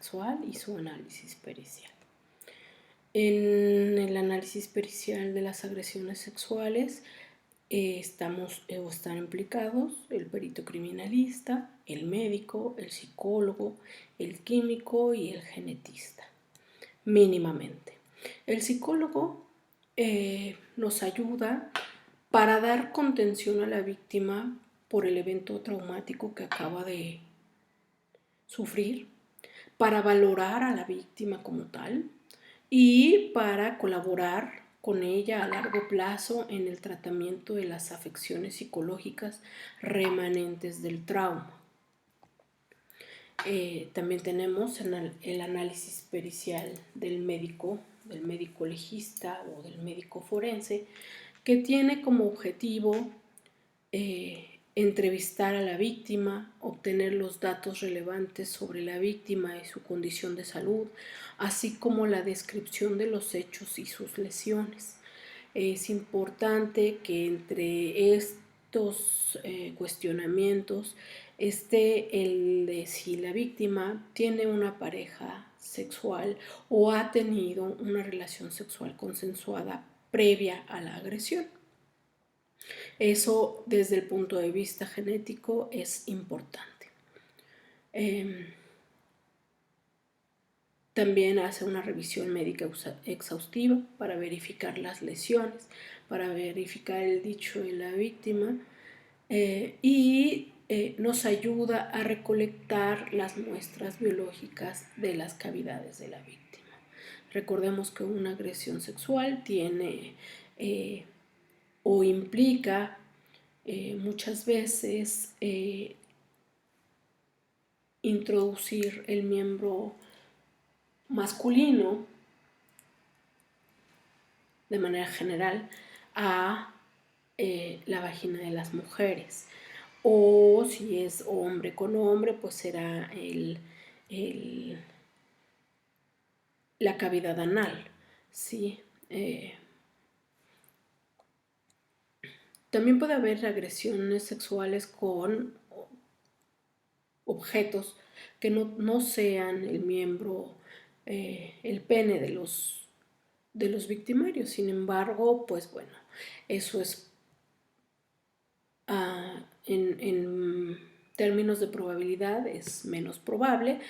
sexual y su análisis pericial. En el análisis pericial de las agresiones sexuales están implicados el perito criminalista, el médico, el psicólogo, el químico y el genetista, mínimamente. El psicólogo nos ayuda para dar contención a la víctima por el evento traumático que acaba de sufrir, para valorar a la víctima como tal y para colaborar con ella a largo plazo en el tratamiento de las afecciones psicológicas remanentes del trauma. También tenemos el análisis pericial del médico legista o del médico forense, que tiene como objetivo entrevistar a la víctima, obtener los datos relevantes sobre la víctima y su condición de salud, así como la descripción de los hechos y sus lesiones. Es importante que entre estos cuestionamientos esté el de si la víctima tiene una pareja sexual o ha tenido una relación sexual consensuada previa a la agresión. Eso desde el punto de vista genético es importante. También hace una revisión médica exhaustiva para verificar las lesiones, para verificar el dicho de la víctima y nos ayuda a recolectar las muestras biológicas de las cavidades de la víctima. Recordemos que una agresión sexual tiene o implica muchas veces introducir el miembro masculino de manera general a la vagina de las mujeres, o si es hombre con hombre, pues será la cavidad anal, ¿sí? También puede haber agresiones sexuales con objetos que no sean el miembro, el pene de los victimarios. Sin embargo, pues bueno, eso es en términos de probabilidad es menos probable,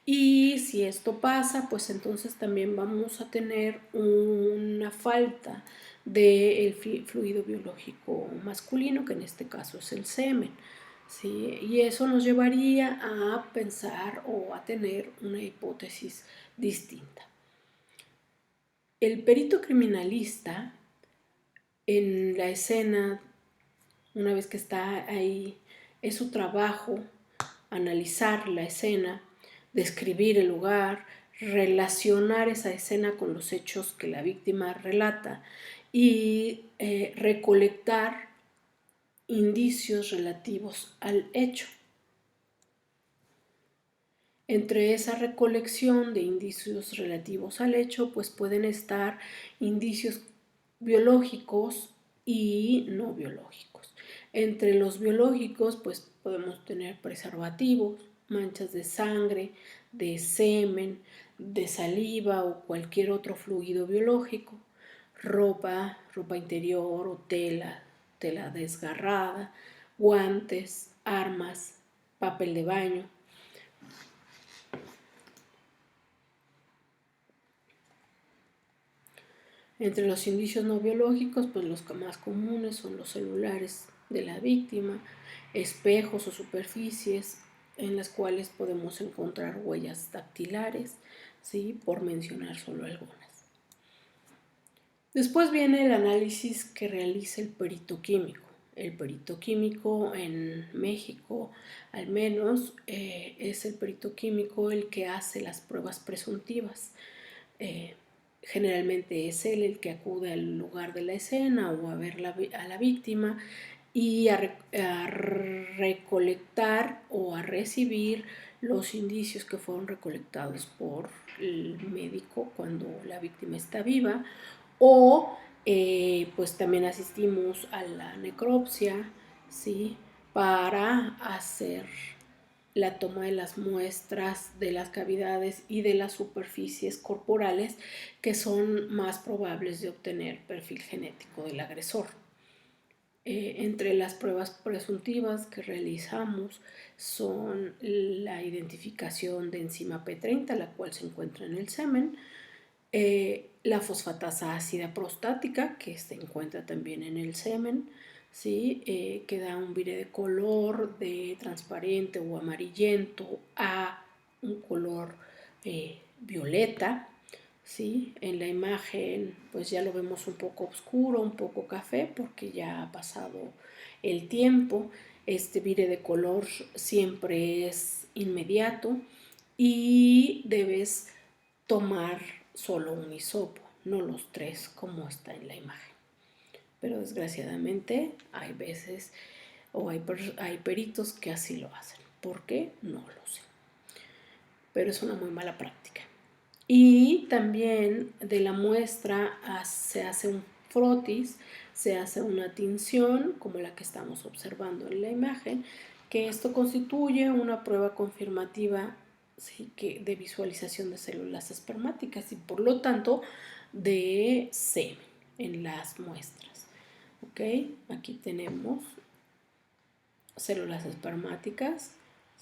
y si esto pasa, pues entonces también vamos a tener una falta del fluido biológico masculino, que en este caso es el semen, ¿sí? Y eso nos llevaría a pensar o a tener una hipótesis distinta. El perito criminalista en la escena, una vez que está ahí, es su trabajo analizar la escena, describir el lugar, relacionar esa escena con los hechos que la víctima relata y recolectar indicios relativos al hecho. Entre esa recolección de indicios relativos al hecho, pues pueden estar indicios biológicos y no biológicos. Entre los biológicos, pues podemos tener preservativos, manchas de sangre, de semen, de saliva o cualquier otro fluido biológico, ropa interior o tela desgarrada, guantes, armas, papel de baño. Entre los indicios no biológicos, pues los más comunes son los celulares de la víctima, espejos o superficies en las cuales podemos encontrar huellas dactilares, ¿sí? Por mencionar solo algunas. Después viene el análisis que realiza el perito químico. El perito químico en México, al menos, es el perito químico el que hace las pruebas presuntivas. Generalmente es él el que acude al lugar de la escena o a ver a la víctima y a recolectar o a recibir los indicios que fueron recolectados por el médico cuando la víctima está viva, o pues también asistimos a la necropsia, ¿sí? Para hacer la toma de las muestras de las cavidades y de las superficies corporales que son más probables de obtener perfil genético del agresor. Entre las pruebas presuntivas que realizamos son la identificación de enzima P30, la cual se encuentra en el semen, la fosfatasa ácida prostática, que se encuentra también en el semen, ¿sí? Que da un vire de color de transparente o amarillento a un color violeta. ¿Sí? En la imagen pues ya lo vemos un poco oscuro, un poco café, porque ya ha pasado el tiempo. Este vire de color siempre es inmediato y debes tomar solo un hisopo, no los tres como está en la imagen. Pero desgraciadamente hay veces o hay peritos que así lo hacen. ¿Por qué? No lo sé. Pero es una muy mala práctica. Y también de la muestra se hace un frotis, se hace una tinción como la que estamos observando en la imagen, que esto constituye una prueba confirmativa, ¿sí?, de visualización de células espermáticas y por lo tanto de semen en las muestras. ¿Ok? Aquí tenemos células espermáticas,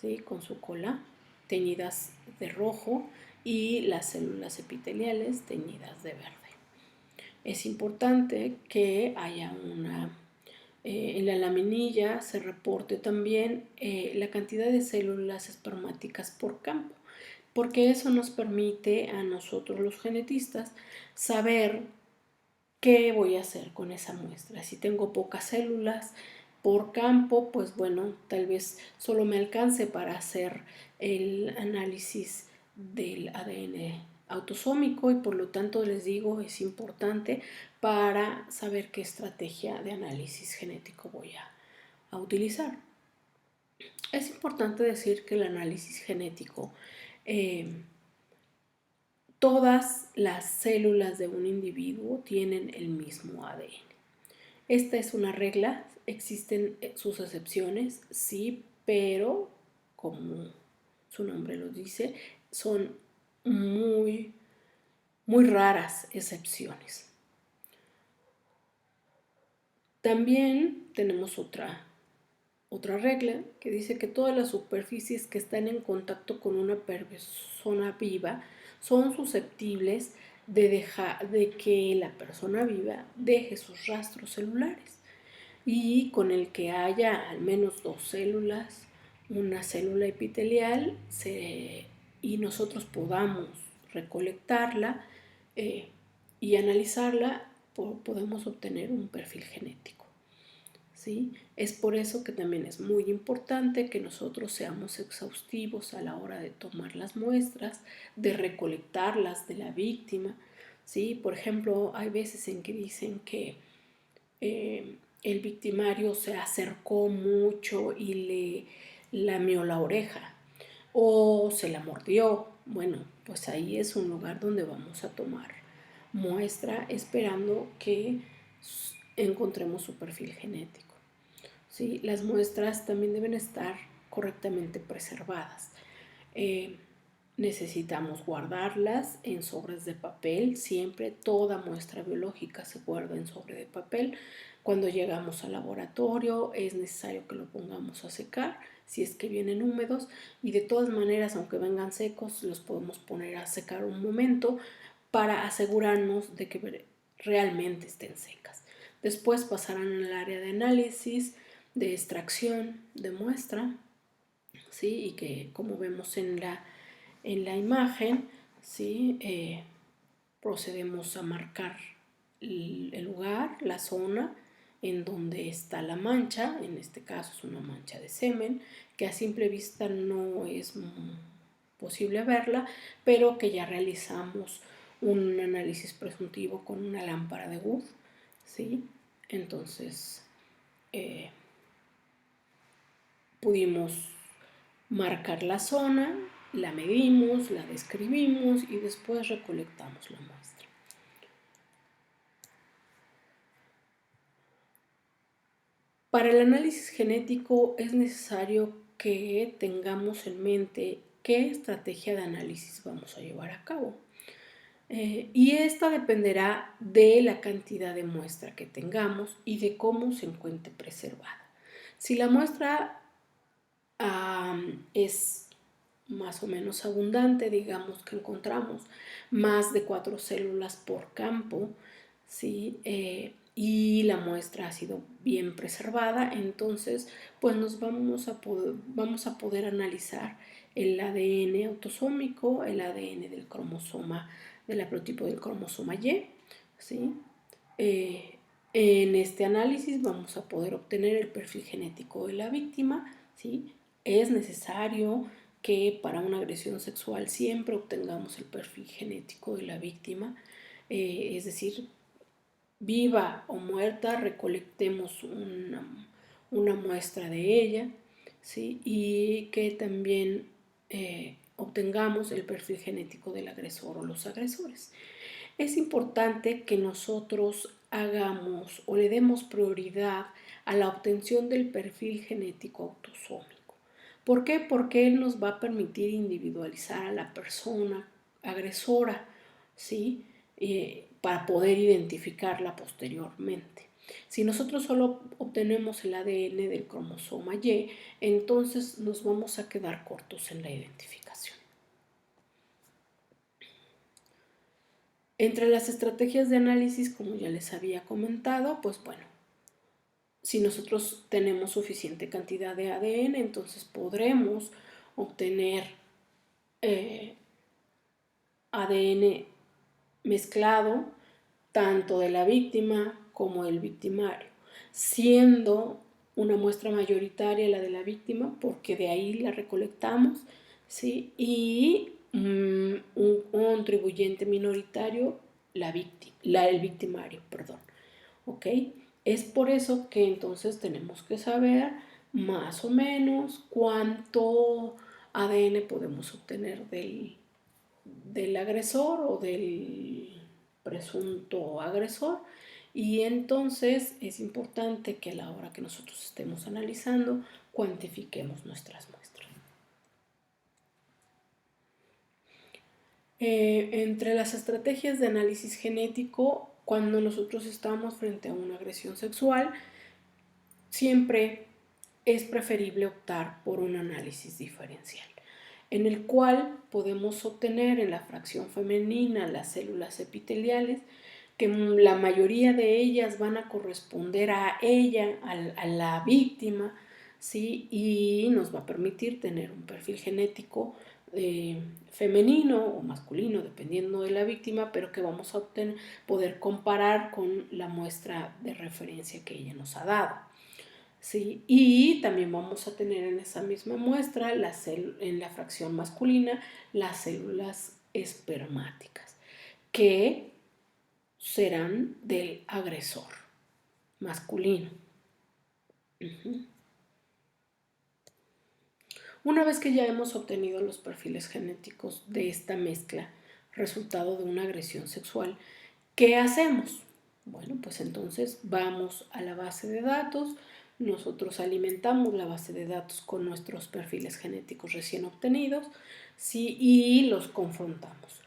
¿sí?, con su cola teñidas de rojo y las células epiteliales teñidas de verde. Es importante que haya en la laminilla se reporte también la cantidad de células espermáticas por campo, porque eso nos permite a nosotros los genetistas saber qué voy a hacer con esa muestra. Si tengo pocas células por campo, pues bueno, tal vez solo me alcance para hacer el análisis del ADN autosómico y por lo tanto les digo, es importante para saber qué estrategia de análisis genético voy a utilizar. Es importante decir que el análisis genético, todas las células de un individuo tienen el mismo ADN. Esta es una regla, existen sus excepciones, sí, pero como su nombre lo dice, son muy, muy raras excepciones. También tenemos otra regla que dice que todas las superficies que están en contacto con una persona viva son susceptibles de que la persona viva deje sus rastros celulares y con el que haya al menos dos células, una célula epitelial y nosotros podamos recolectarla y analizarla, podemos obtener un perfil genético. ¿Sí? Es por eso que también es muy importante que nosotros seamos exhaustivos a la hora de tomar las muestras, de recolectarlas de la víctima. ¿Sí? Por ejemplo, hay veces en que dicen que el victimario se acercó mucho y le lamió la oreja o se la mordió. Bueno, pues ahí es un lugar donde vamos a tomar muestra esperando que encontremos su perfil genético. ¿Sí? Las muestras también deben estar correctamente preservadas. Necesitamos guardarlas en sobres de papel. Siempre toda muestra biológica se guarda en sobre de papel. Cuando llegamos al laboratorio es necesario que lo pongamos a secar si es que vienen húmedos y de todas maneras, aunque vengan secos, los podemos poner a secar un momento para asegurarnos de que realmente estén secas. Después pasarán al área de análisis, de extracción de muestra, ¿sí? Y que como vemos en la imagen, ¿sí? Procedemos a marcar el lugar, la zona en donde está la mancha, en este caso es una mancha de semen, que a simple vista no es posible verla, pero que ya realizamos un análisis presuntivo con una lámpara de Wood, ¿sí? Entonces, pudimos marcar la zona, la medimos, la describimos y después recolectamos la muestra. Para el análisis genético es necesario que tengamos en mente qué estrategia de análisis vamos a llevar a cabo. Y esta dependerá de la cantidad de muestra que tengamos y de cómo se encuentre preservada. Si la muestra es más o menos abundante, digamos que encontramos más de 4 células por campo, ¿sí? Y la muestra ha sido bien preservada, entonces pues vamos a poder analizar el ADN autosómico, el ADN del cromosoma, del haplotipo del cromosoma Y, ¿sí? En este análisis vamos a poder obtener el perfil genético de la víctima, ¿sí? Es necesario que para una agresión sexual siempre obtengamos el perfil genético de la víctima, es decir, viva o muerta, recolectemos una muestra de ella, ¿sí? Y que también obtengamos el perfil genético del agresor o los agresores. Es importante que nosotros hagamos o le demos prioridad a la obtención del perfil genético autosómico. ¿Por qué? Porque él nos va a permitir individualizar a la persona agresora, ¿sí? Para poder identificarla posteriormente. Si nosotros solo obtenemos el ADN del cromosoma Y, entonces nos vamos a quedar cortos en la identificación. Entre las estrategias de análisis, como ya les había comentado, pues bueno, si nosotros tenemos suficiente cantidad de ADN, entonces podremos obtener ADN mezclado tanto de la víctima como del victimario, siendo una muestra mayoritaria la de la víctima porque de ahí la recolectamos, ¿sí? Y un contribuyente minoritario el victimario, perdón, ¿ok? Es por eso que entonces tenemos que saber más o menos cuánto ADN podemos obtener del agresor o del presunto agresor, y entonces es importante que a la hora que nosotros estemos analizando cuantifiquemos nuestras muestras. Entre las estrategias de análisis genético, cuando nosotros estamos frente a una agresión sexual, siempre es preferible optar por un análisis diferencial, en el cual podemos obtener en la fracción femenina las células epiteliales, que la mayoría de ellas van a corresponder a ella, a la víctima, ¿sí? Y nos va a permitir tener un perfil genético femenino o masculino, dependiendo de la víctima, pero que vamos a poder comparar con la muestra de referencia que ella nos ha dado. ¿Sí? Y también vamos a tener en esa misma muestra, en la fracción masculina, las células espermáticas, que serán del agresor masculino. Una vez que ya hemos obtenido los perfiles genéticos de esta mezcla, resultado de una agresión sexual, ¿qué hacemos? Bueno, pues entonces vamos a la base de datos, nosotros alimentamos la base de datos con nuestros perfiles genéticos recién obtenidos, ¿sí? Y los confrontamos.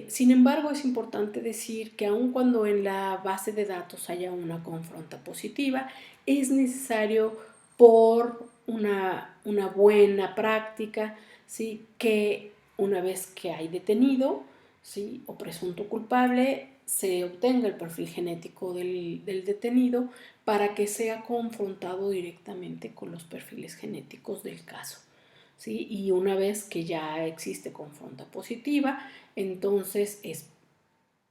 Sin embargo, es importante decir que aun cuando en la base de datos haya una confronta positiva, es necesario por una buena práctica, ¿sí? Que una vez que hay detenido, ¿sí? O presunto culpable, se obtenga el perfil genético del detenido para que sea confrontado directamente con los perfiles genéticos del caso, ¿sí? Y una vez que ya existe confronta positiva, entonces es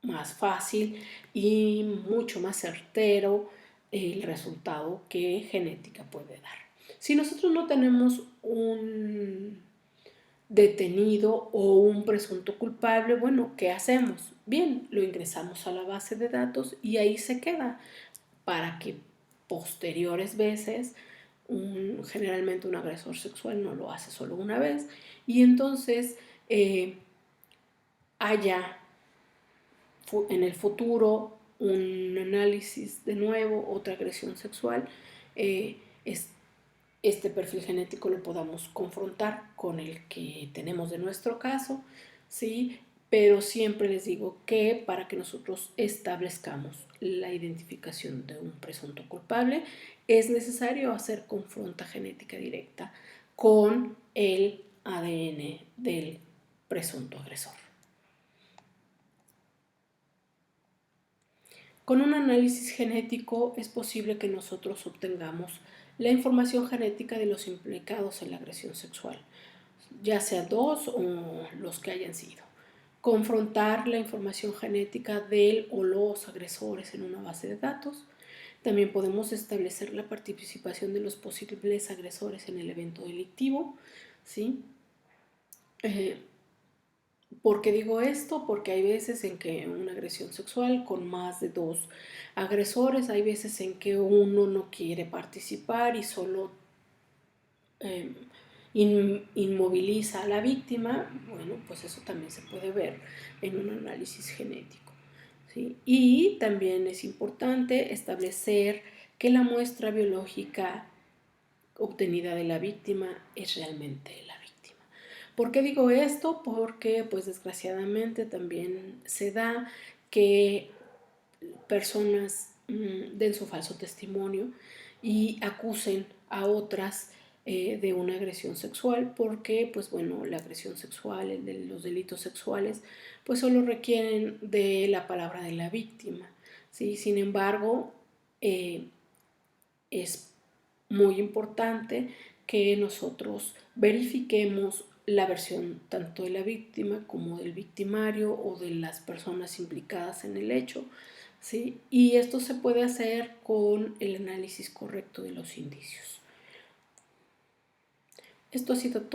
más fácil y mucho más certero el resultado que genética puede dar. Si nosotros no tenemos un detenido o un presunto culpable, bueno, ¿qué hacemos? Bien, lo ingresamos a la base de datos y ahí se queda para que posteriores veces, generalmente un agresor sexual no lo hace solo una vez, y entonces haya en el futuro un análisis de nuevo, otra agresión sexual, es este perfil genético lo podamos confrontar con el que tenemos de nuestro caso, ¿sí? Pero siempre les digo que para que nosotros establezcamos la identificación de un presunto culpable es necesario hacer confronta genética directa con el ADN del presunto agresor. Con un análisis genético es posible que nosotros obtengamos la información genética de los implicados en la agresión sexual, ya sea dos o los que hayan sido. Confrontar la información genética del o los agresores en una base de datos. También podemos establecer la participación de los posibles agresores en el evento delictivo, ¿sí? ¿Por qué digo esto? Porque hay veces en que una agresión sexual con más de dos agresores, hay veces en que uno no quiere participar y solo eh, inmoviliza a la víctima. Bueno, pues eso también se puede ver en un análisis genético, ¿sí? Y también es importante establecer que la muestra biológica obtenida de la víctima es realmente la víctima. ¿Por qué digo esto? Porque pues desgraciadamente también se da que personas den su falso testimonio y acusen a otras de una agresión sexual, porque pues bueno, la agresión sexual, los delitos sexuales, pues solo requieren de la palabra de la víctima, ¿sí? Sin embargo, es muy importante que nosotros verifiquemos la versión tanto de la víctima como del victimario o de las personas implicadas en el hecho, ¿sí? Y esto se puede hacer con el análisis correcto de los indicios. Esto ha sido todo.